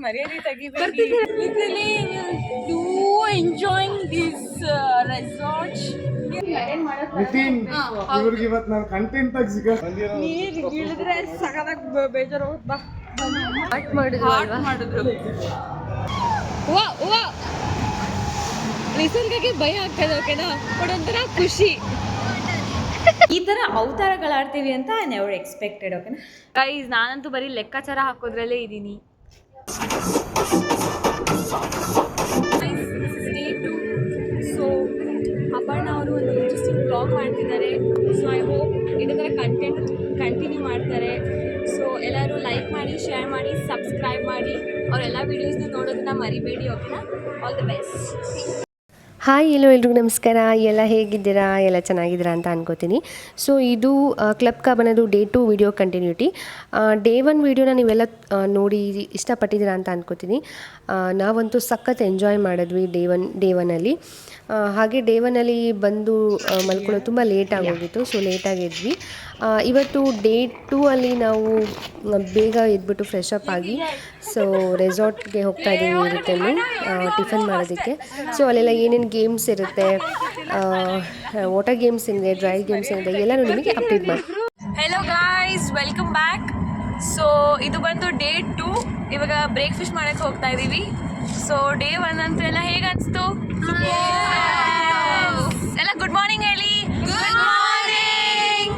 ಮರ್ಯಾದೆ ತೆಗಿಬೇಕು. Enjoying this resort. Nitin ಇವ್ರಿಗೆ ಇವತ್ತು ನಾನು ಕಂಟೆಂಟ್ ಆಗಿ ನೀರು ಇಳಿದ್ರೆ ಸಗದಾಗ ಬೇಜಾರು ಬಾ. ಹಾಟ್ ಮಾಡಿದ್ರು. ನಿಸರ್ಗಕ್ಕೆ ಭಯ ಆಗ್ತದೆ, ಓಕೆನಾ? ಬಟ್ ಒಂಥರ ಖುಷಿ. ಈ ಥರ ಅವತಾರಗಳಾಡ್ತೀವಿ ಅಂತ ನೆವರ್ ಎಕ್ಸ್ಪೆಕ್ಟೆಡ್, ಓಕೆನಾ ಗೈಸ್? ನಾನಂತೂ ಬರೀ ಲೆಕ್ಕಾಚಾರ ಹಾಕೋದ್ರಲ್ಲೇ ಇದ್ದೀನಿ. ಡೇ 2. ಸೊ ಅಪರ್ಣ ಅವರು ಒಂದು ಇಂಟ್ರೆಸ್ಟಿಂಗ್ ಬ್ಲಾಗ್ ಮಾಡ್ತಿದ್ದಾರೆ. ಸೊ ಐ ಹೋಪ್ ಇದೇ ಥರ ಕಂಟೆಂಟ್ ಕಂಟಿನ್ಯೂ ಮಾಡ್ತಾರೆ. ಸೊ ಎಲ್ಲರೂ ಲೈಕ್ ಮಾಡಿ, ಶೇರ್ ಮಾಡಿ, ಸಬ್ಸ್ಕ್ರೈಬ್ ಮಾಡಿ. ಅವರೆಲ್ಲ ವೀಡಿಯೋಸ್ನ ನೋಡೋದನ್ನ ಮರಿಬೇಡಿ, ಓಕೆನಾ? All the best. ಹಾಯ್, ಎಲ್ರಿಗೂ ನಮಸ್ಕಾರ. ಎಲ್ಲ ಹೇಗಿದ್ದೀರಾ? ಎಲ್ಲ ಚೆನ್ನಾಗಿದ್ದೀರಾ ಅಂತ ಅನ್ಕೋತೀನಿ. ಸೊ ಇದು ಕ್ಲಬ್ ಕಾಬನದು ಡೇ 2 ವಿಡಿಯೋ ಕಂಟಿನ್ಯೂಟಿ. ಡೇ 1 ವಿಡಿಯೋನ ನೀವೆಲ್ಲ ನೋಡಿ ಇಷ್ಟಪಟ್ಟಿದ್ದೀರಾ ಅಂತ ಅನ್ಕೋತೀನಿ. ನಾವಂತೂ ಸಖತ್ ಎಂಜಾಯ್ ಮಾಡಿದ್ವಿ ಡೇ 1ಅಲ್ಲಿ. ಹಾಗೆ ಡೇ 1ಅಲ್ಲಿ ಬಂದು ಮಲ್ಕೊಳ್ಳೋದು ತುಂಬ ಲೇಟ್ ಆಗೋಗಿತ್ತು. ಸೊ ಲೇಟಾಗಿದ್ವಿ. ಇವತ್ತು ಡೇ 2 ಅಲ್ಲಿ ನಾವು ಬೇಗ ಎದ್ಬಿಟ್ಟು ಫ್ರೆಶ್ ಅಪ್ ಆಗಿ ಸೊ ರೆಸಾರ್ಟ್ಗೆ ಹೋಗ್ತಾ ಇದ್ದೀವಿ ರಿಟರ್ನು ಟಿಫನ್ ಮಾಡೋದಕ್ಕೆ. ಸೊ ಅಲ್ಲೆಲ್ಲ ಏನೇನು ಗೇಮ್ಸ್ ಇರುತ್ತೆ, ವಾಟರ್ ಗೇಮ್ಸ್ ಏನಿದೆ, ಡ್ರೈ ಗೇಮ್ಸ್ ಏನಿದೆ, ಎಲ್ಲನೂ ನಿಮಗೆ ಅಪ್ಡೇಟ್ ಮಾಡಿ. Hello guys, welcome back. So ಇದು ಬಂದು ಡೇ 2. ಇವಾಗ ಬ್ರೇಕ್ಫಾಸ್ಟ್ ಮಾಡೋಕ್ಕೆ ಹೋಗ್ತಾ ಇದ್ದೀವಿ. ಸೊ ಡೇ 1 ಅಂತೂ ಎಲ್ಲ ಹೇಗೆ ಅನಿಸ್ತು? ಎಲ್ಲ ಗುಡ್ ಮಾರ್ನಿಂಗ್ ಹೇಳಿ. Good morning.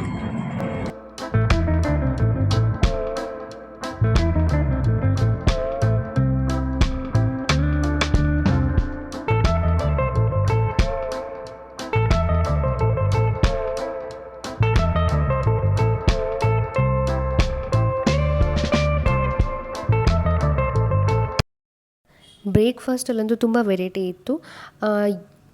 ಬ್ರೇಕ್ಫಾಸ್ಟಲ್ಲಂತೂ ತುಂಬ ವೆರೈಟಿ ಇತ್ತು.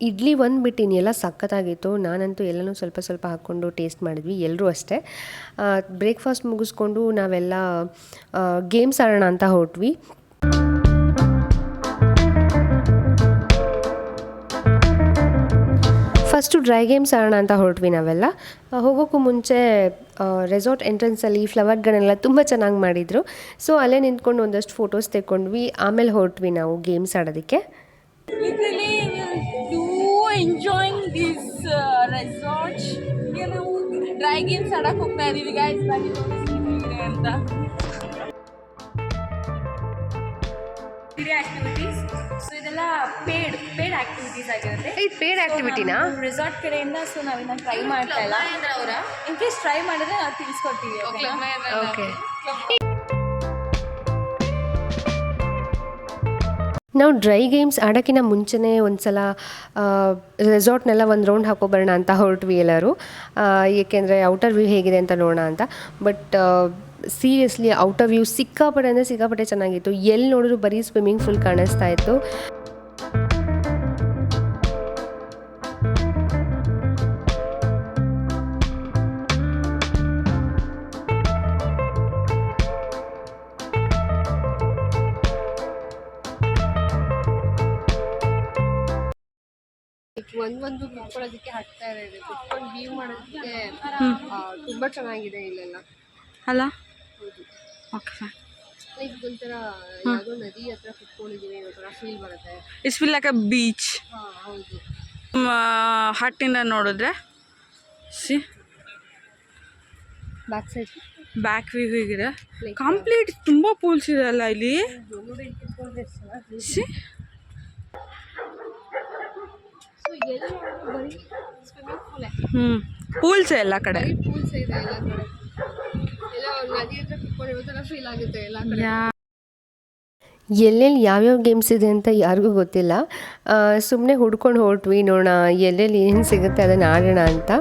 ಇಡ್ಲಿ ಒಂದು ಬಿಟ್ಟು ಇನ್ನೆಲ್ಲ ಸಖತ್ತಾಗಿತ್ತು. ನಾನಂತೂ ಎಲ್ಲನೂ ಸ್ವಲ್ಪ ಸ್ವಲ್ಪ ಹಾಕ್ಕೊಂಡು ಟೇಸ್ಟ್ ಮಾಡಿದ್ವಿ, ಎಲ್ಲರೂ ಅಷ್ಟೇ. ಬ್ರೇಕ್ಫಾಸ್ಟ್ ಮುಗಿಸ್ಕೊಂಡು ನಾವೆಲ್ಲ ಗೇಮ್ಸ್ ಆಡೋಣ ಅಂತ ಹೊರಟ್ವಿ. ಫಸ್ಟು ಡ್ರೈ ಗೇಮ್ಸ್ ಆಡೋಣ ಅಂತ ಹೊರಟ್ವಿ ನಾವೆಲ್ಲ. ಹೋಗೋಕ್ಕೂ ಮುಂಚೆ ರೆಸಾರ್ಟ್ ಎಂಟ್ರೆನ್ಸಲ್ಲಿ ಫ್ಲವರ್ಗಳನ್ನೆಲ್ಲ ತುಂಬ ಚೆನ್ನಾಗಿ ಮಾಡಿದರು. ಸೊ ಅಲ್ಲೇ ನಿಂತ್ಕೊಂಡು ಒಂದಷ್ಟು ಫೋಟೋಸ್ ತೆಕ್ಕೊಂಡ್ವಿ. ಆಮೇಲೆ ಹೊರಟ್ವಿ ನಾವು ಗೇಮ್ಸ್ ಆಡೋದಕ್ಕೆ. Enjoying this resort. ನಾವು ಡ್ರೈ ಗೇಮ್ಸ್ ಆಡಕ್ಕೆ ಹೋಗ್ತಾ ಇದೀವಿ ಗೈಸ್, ಬನ್ನಿ ತೋರಿಸ್ತೀನಿ ಅಂತ. ಆಕ್ಟಿವಿಟೀಸ್. ಸೊ ಇದೆಲ್ಲ ಪೇಡ್ ಆಕ್ಟಿವಿಟೀಸ್ ಆಗಿರುತ್ತೆ. ಇದು ಪೇಡ್ ಆಕ್ಟಿವಿಟಿನಾ? ರೆಸಾರ್ಟ್ ಕಡೆಯಿಂದ. ಸೊ ನಾವಿನ್ನ ಟ್ರೈ ಮಾಡ್ತಾ ಇಲ್ಲ. ಇನ್ ಕೇಸ್ ಟ್ರೈ ಮಾಡಿದ್ರೆ ನಾವು ತಿಳಿಸ್ಕೊಡ್ತೀವಿ. ಓಕೆ. ನಾವು ಡ್ರೈ ಗೇಮ್ಸ್ ಆಡೋಕ್ಕಿಂತ ಮುಂಚೆನೇ ಒಂದು ಸಲ ರೆಸಾರ್ಟ್ನೆಲ್ಲ ಒಂದು ರೌಂಡ್ ಹಾಕೋಬರೋಣ ಅಂತ ಹೊರಟ್ವಿ ಎಲ್ಲರೂ. ಏಕೆಂದರೆ ಔಟರ್ ವ್ಯೂ ಹೇಗಿದೆ ಅಂತ ನೋಡೋಣ ಅಂತ. ಬಟ್ ಸೀರಿಯಸ್ಲಿ ಔಟರ್ ವ್ಯೂ ಸಿಕ್ಕಾಪಟ್ಟೆ ಅಂದರೆ ಸಿಕ್ಕಾಪಟ್ಟೆ ಚೆನ್ನಾಗಿತ್ತು. ಎಲ್ಲಿ ನೋಡಿದ್ರು ಬರೀ ಸ್ವಿಮ್ಮಿಂಗ್ ಫೂಲ್ ಕಾಣಿಸ್ತಾ ಇತ್ತು. ಒಂದು ಕುತ್ಕೊಳ್ಳೋದಕ್ಕೆ ಹತ್ತಾ ಇದೆ, ಕುತ್ಕೊಂಡು ವ್ಯೂ ಮಾಡೋದಕ್ಕೆ ತುಂಬ ಚೆನ್ನಾಗಿದೆ ಇಲ್ಲೆಲ್ಲ ಅಲ್ಲ. ಓಕೆ. ಲೈಕ್ ಒಂಥರ ಯಾವುದೋ ನದಿ ಹತ್ರ ಕುತ್ಕೊಂಡಿದ್ದೀವಿ ಒಂಥರ ಫೀಲ್ ಬರುತ್ತೆ. It's feel like a beach. ಹೌದು. ಹಟ್ಟಿಂದ ನೋಡಿದ್ರೆ ಬ್ಯಾಕ್ ವ್ಯೂ ಹೀಗಿದೆ. ಕಂಪ್ಲೀಟ್ ತುಂಬ ಪೂಲ್ಸ್ ಇದೆ ಅಲ್ಲ ಇಲ್ಲಿ. ಪೂಲ್ಸ್ ಎಲ್ಲ ಕಡೆ. ಪೂಲ್ಸ್ ಇದೆ ಎಲ್ಲ ಕಡೆ. ಎಲ್ಲ ನದಿ ಹತ್ರ ಕುತ್ಕೊಂಡಿರೋ ಥರ ಫೀಲ್ ಆಗುತ್ತೆ ಎಲ್ಲ ಕಡೆ. ಎಲ್ಲೆಲ್ಲಿ ಯಾವ್ಯಾವ ಗೇಮ್ಸ್ ಇದೆ ಅಂತ ಯಾರಿಗೂ ಗೊತ್ತಿಲ್ಲ. ಸುಮ್ಮನೆ ಹುಡ್ಕೊಂಡು ಹೊರಟ್ವಿ, ನೋಡೋಣ ಎಲ್ಲೆಲ್ಲಿ ಏನು ಸಿಗುತ್ತೆ ಅದನ್ನು ಆಡೋಣ ಅಂತ.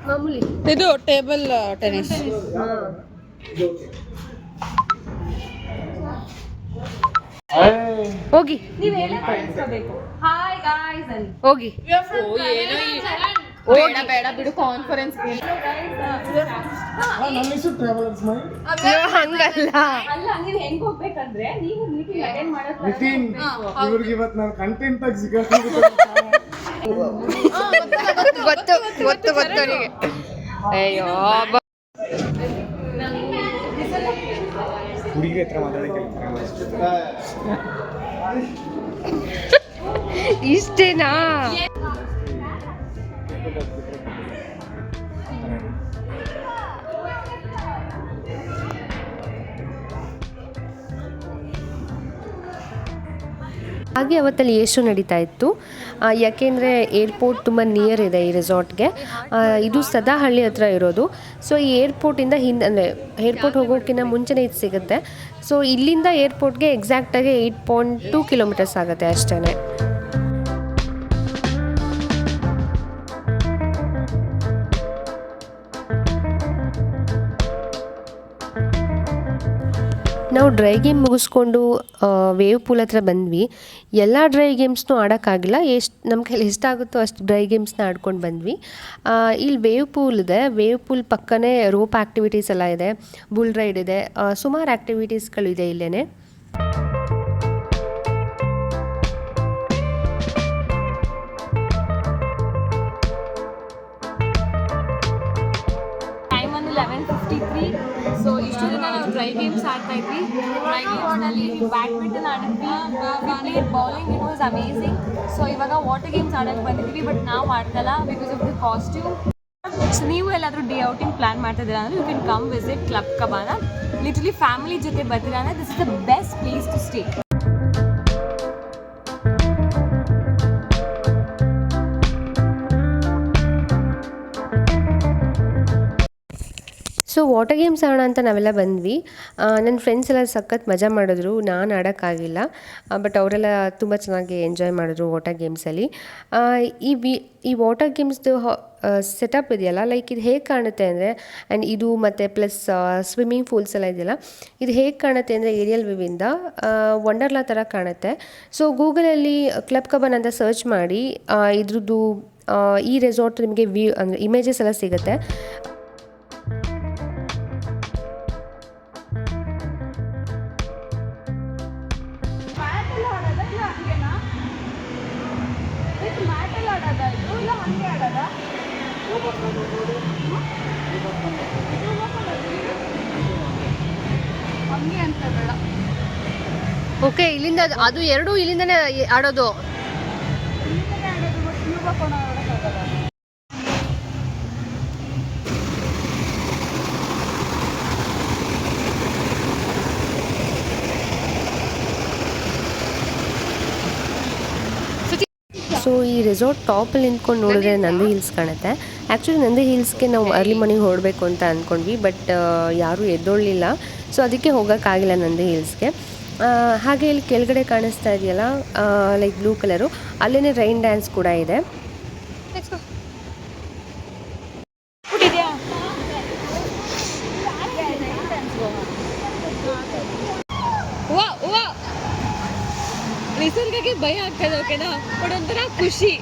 ಮಾಮೂಲಿ ಇದು ಟೇಬಲ್ ಟೆನ್ನಿಸ್. ಹೋಗಿ ಹಾಯ್ ಗಾಯ್ಸ್ ಅಂತ ಹೋಗಿ. ಬೇಡ ಬಿಡು, ಕಾನ್ಫರೆನ್ಸ್. ನನ್ನ ಹೆಸರು ಟ್ರಾವೆಲರ್ಸ್ ಮೈ ಹಂಗಲ್ಲ. ಅಲ್ಲ ನೀವ್ ಹೆಂಗ್ ಹೋಗ್ಬೇಕಂದ್ರೆ ನೀವು ಮೀಟಿಂಗ್ ಅಟೆಂಡ್ ಮಾಡೋದ್ ನಿತಿನ್ ಇವ್ರಿಗೆ ಇವತ್ತು ನಾನು ಕಂಟೆಂಟ್ ಆಗಿ ಸಿಗಕ್ಕೆ ಗೊತ್ತು ಗೊತ್ತು ಗೊತ್ತು ಅವನಿಗೆ. ಅಯ್ಯೋ ಹುಡುಗಿ ಹತ್ರ ಮಾತಾಡಕ್ಕೆ ಇಷ್ಟೇನಾ? ಹಾಗೆ ಅವತ್ತಲ್ಲಿ ಏರ್ ನಡೀತಾ ಇತ್ತು. ಯಾಕೆಂದರೆ ಏರ್ಪೋರ್ಟ್ ತುಂಬ ನಿಯರ್ ಇದೆ ಈ ರೆಸಾರ್ಟ್ಗೆ. ಇದು ಸದಾಹಳ್ಳಿ ಹತ್ರ ಇರೋದು. ಸೊ ಈ ಏರ್ಪೋರ್ಟಿಂದ ಅಂದರೆ ಏರ್ಪೋರ್ಟ್ ಹೋಗೋಕ್ಕಿಂತ ಮುಂಚೆನೇ ಇದು ಸಿಗುತ್ತೆ. ಸೊ ಇಲ್ಲಿಂದ ಏರ್ಪೋರ್ಟ್ಗೆ ಎಕ್ಸಾಕ್ಟಾಗಿ 8.2 ಕಿಲೋಮೀಟರ್ಸ್ ಆಗುತ್ತೆ ಅಷ್ಟೇ. ನಾವು ಡ್ರೈ ಗೇಮ್ ಮುಗಿಸ್ಕೊಂಡು ವೇವ್ ಪೂಲ್ ಹತ್ರ ಬಂದ್ವಿ. ಎಲ್ಲ ಡ್ರೈ ಗೇಮ್ಸ್ನೂ ಆಡೋಕ್ಕಾಗಿಲ್ಲ. ನಮ್ಮ ಕೈಲಿ ಎಷ್ಟಾಗುತ್ತೋ ಅಷ್ಟು ಡ್ರೈ ಗೇಮ್ಸ್ನ ಆಡ್ಕೊಂಡು ಬಂದ್ವಿ. ಇಲ್ಲಿ ವೇವ್ ಪೂಲ್ ಇದೆ. ವೇವ್ ಪೂಲ್ ಪಕ್ಕನೇ ರೋಪ್ ಆ್ಯಕ್ಟಿವಿಟೀಸ್ ಎಲ್ಲ ಇದೆ, ಬುಲ್ ರೈಡ್ ಇದೆ, ಸುಮಾರು ಆ್ಯಕ್ಟಿವಿಟೀಸ್ಗಳಿದೆ ಇಲ್ಲೇ. ಟೈಮ್ ಒಂದು 11:53. ಸೊ ಇಷ್ಟು ದಿನ ನಾವು ಡ್ರೈ ಗೇಮ್ಸ್ ಆಡ್ತಾ ಇದ್ವಿ. ಡ್ರೈ ಗೇಮ್ಸ್ನಲ್ಲಿ ಬ್ಯಾಡ್ಮಿಂಟನ್ ಆಡಿದ್ವಿ, bowling, it was amazing. So ಇವಾಗ ವಾಟರ್ ಗೇಮ್ಸ್ ಆಡೋಕ್ಕೆ ಬಂದಿದ್ವಿ, ಬಟ್ ನಾವು ಆಡ್ತಲ್ಲ because of the costume. So ನೀವು ಎಲ್ಲಾದರೂ ಡೇ ಔಟಿಂಗ್ ಪ್ಲಾನ್ ಮಾಡ್ತಿದ್ದೀರಾ ಅಂದರೆ you can come visit Club Cabana. Literally family ಜೊತೆ ಬರ್ತೀರಾ ಅಂದರೆ this is the best place to stay. So water games ಆಡೋಣ ಅಂತ ನಾವೆಲ್ಲ ಬಂದ್ವಿ. ನನ್ನ ಫ್ರೆಂಡ್ಸ್ ಎಲ್ಲ ಸಖತ್ ಮಜಾ ಮಾಡಿದ್ರು. ನಾನು ಆಡೋಕ್ಕಾಗಿಲ್ಲ, ಬಟ್ ಅವರೆಲ್ಲ ತುಂಬ ಚೆನ್ನಾಗಿ ಎಂಜಾಯ್ ಮಾಡಿದ್ರು ವಾಟರ್ ಗೇಮ್ಸಲ್ಲಿ. ಈ ವಾಟರ್ ಗೇಮ್ಸ್ದು ಸೆಟಪ್ ಇದೆಯಲ್ಲ, ಲೈಕ್ ಇದು ಹೇಗೆ ಕಾಣುತ್ತೆ ಅಂದರೆ, ಆ್ಯಂಡ್ ಇದು ಮತ್ತು ಪ್ಲಸ್ ಸ್ವಿಮ್ಮಿಂಗ್ ಪೂಲ್ಸ್ ಎಲ್ಲ ಇದೆಯಲ್ಲ, ಇದು ಹೇಗೆ ಕಾಣುತ್ತೆ ಅಂದರೆ ಏರಿಯಲ್ ವ್ಯೂವಿಂದ ವಂಡರ್ಲಾ ಥರ ಕಾಣುತ್ತೆ. ಸೊ ಗೂಗಲಲ್ಲಿ ಕ್ಲಬ್ ಕಬಾನ್ ಅಂತ ಸರ್ಚ್ ಮಾಡಿ ಇದ್ರದ್ದು ಈ ರೆಸಾರ್ಟ್ ನಿಮಗೆ ವ್ಯೂ ಅಂದರೆ ಇಮೇಜಸ್ ಎಲ್ಲ ಸಿಗುತ್ತೆ. ಓಕೆ, ಇಲ್ಲಿಂದ ಅದು ಎರಡು ಇಲ್ಲಿಂದನೇ ಆಡೋದು. ಸೊ ಈ ರೆಸಾರ್ಟ್ ಟಾಪಲ್ಲಿ ನಿಂತ್ಕೊಂಡು ನೋಡಿದ್ರೆ ನಂದಿ ಹಿಲ್ಸ್ ಕಾಣುತ್ತೆ. ಆ್ಯಕ್ಚುಲಿ ನಂದಿ ಹಿಲ್ಸ್ಗೆ ನಾವು ಅರ್ಲಿ ಮಾರ್ನಿಂಗ್ ಹೊರಡಬೇಕು ಅಂತ ಅಂದ್ಕೊಂಡ್ವಿ, ಬಟ್ ಯಾರೂ ಎದ್ದೊಳ್ಳಿಲ್ಲ. ಸೊ ಅದಕ್ಕೆ ಹೋಗೋಕ್ಕಾಗಿಲ್ಲ ನಂದಿ ಹಿಲ್ಸ್ಗೆ. ಹಾಗೆ ಇಲ್ಲಿ ಕೆಳಗಡೆ ಕಾಣಿಸ್ತಾ ಇದೆಯಲ್ಲ, ಲೈಕ್ ಬ್ಲೂ ಕಲರು, ಅಲ್ಲೇ ರೈನ್ ಡ್ಯಾನ್ಸ್ ಕೂಡ ಇದೆ. ನಿಸರ್ಗಕ್ಕೆ ಭಯ ಆಗ್ತದೆ, ಓಕೆನಾ, ಬಟ್ ಒಂಥರ ಖುಷಿ.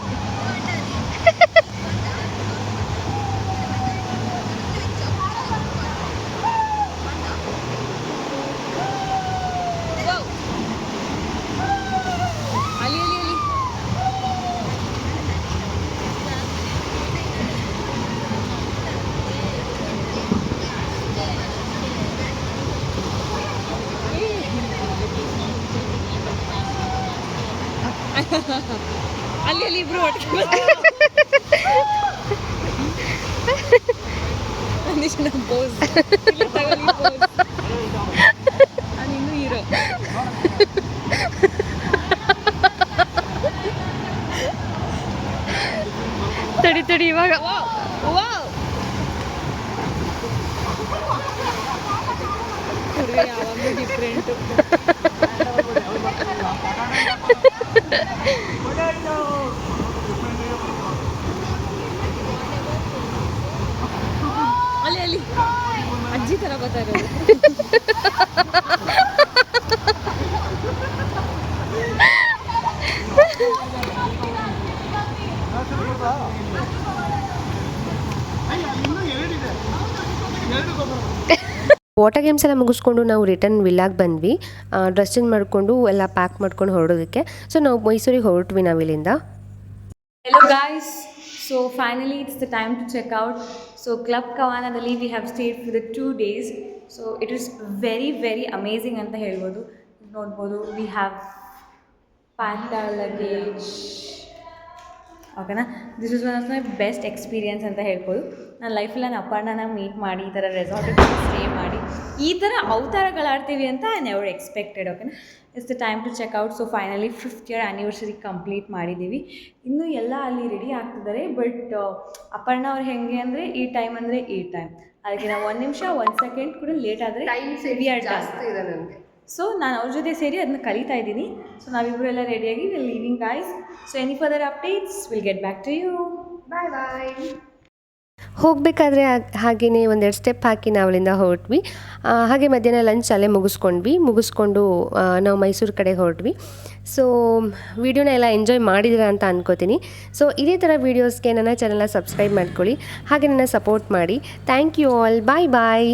ಅಲ್ಲಿ ಇಬ್ರು ಒಟ್ಟಿಗೆ ಪೋಸ್ ನೀನು ಹೀರೋ. ತಡಿ ಇವಾಗ ಯಾವಾಗಲೂ ಡಿಫ್ರೆಂಟು. ಅಲ್ಲಿ ಅಜ್ಜಿ ಥರ ಬರ್ತಾ ಇರೋದು. ಇನ್ನೂ 2 ಇದೆ. ವಾಟರ್ ಗೇಮ್ಸ್ ಎಲ್ಲ ಮುಗಿಸ್ಕೊಂಡು ನಾವು ರಿಟರ್ನ್ ವಿಲ್ಲಾಗೆ ಬಂದ್ವಿ. ಡ್ರೆಸ್ ಚೇಂಜ್ ಮಾಡಿಕೊಂಡು ಎಲ್ಲ ಪ್ಯಾಕ್ ಮಾಡ್ಕೊಂಡು ಹೊರಡೋದಕ್ಕೆ. ಸೊ ನಾವು ಮೈಸೂರಿಗೆ ಹೊರಟ್ವಿ ನಾವಿಲ್ಲಿಂದ. Hello guys, so finally it's the time to check out. So Club Kavanadalli we have stayed for the 2 days. So it is very amazing anta helbodu. Nodbodu we have packed our luggage. ಓಕೆನಾ, this is one of my best experience ಅಂತ ಹೇಳ್ಬೋದು. ನನ್ನ ಲೈಫಲ್ಲಿ ನಾನು ಅಪರ್ಣನ meet ಮಾಡಿ ಈ ಥರ ರೆಸಾರ್ಟಿಗೆ stay ಮಾಡಿ ಈ ಥರ ಅವತಾರಗಳಾಡ್ತೀವಿ ಅಂತ ಐ ನೆವರ್ ಎಕ್ಸ್ಪೆಕ್ಟೆಡ್. ಓಕೆನಾ, it's the time to check out. So finally 5th year anniversary complete ಮಾಡಿದ್ದೀವಿ. ಇನ್ನೂ ಎಲ್ಲ ಅಲ್ಲಿ ರೆಡಿ ಆಗ್ತಿದ್ದಾರೆ. ಬಟ್ ಅಪರ್ಣ ಅವ್ರು ಹೆಂಗೆ ಅಂದರೆ ಈ ಟೈಮ್ ಅದಕ್ಕೆ ನಾವು 1 ನಿಮಿಷ 1 ಸೆಕೆಂಡ್ ಕೂಡ ಲೇಟ್ ಆದರೆ ಜಾಸ್ತಿ ಇದೆ ನನಗೆ. ಸೊ ನಾನು ಅವ್ರ ಜೊತೆ ಸೇರಿ ಅದನ್ನ ಕಲಿತಾ ಇದ್ದೀನಿ. ಸೊ ನಾವಿಬ್ಬರು ಎಲ್ಲ ರೆಡಿಯಾಗಿ will leaving guys. So any further updates will get back to you. Bye. ಹೋಗಬೇಕಾದ್ರೆ ಹಾಗೆಯೇ ಒಂದೆರಡು ಸ್ಟೆಪ್ ಹಾಕಿ ನಾವು ಅಲ್ಲಿಂದ ಹೊರಟ್ವಿ. ಹಾಗೆ ಮಧ್ಯಾಹ್ನ ಲಂಚ್ ಅಲ್ಲೇ ಮುಗಿಸ್ಕೊಂಡು ನಾವು ಮೈಸೂರು ಕಡೆ ಹೊರಟ್ವಿ. ಸೊ ವಿಡಿಯೋನ ಎಲ್ಲ ಎಂಜಾಯ್ ಮಾಡಿದ್ದೀರಾ ಅಂತ ಅನ್ಕೋತೀನಿ. ಸೊ ಇದೇ ಥರ ವೀಡಿಯೋಸ್ಗೆ ನನ್ನ ಚಾನಲ್ನ ಸಬ್ಸ್ಕ್ರೈಬ್ ಮಾಡ್ಕೊಳ್ಳಿ, ಹಾಗೆ ನನ್ನ ಸಪೋರ್ಟ್ ಮಾಡಿ. Thank you all. ಬಾಯ್.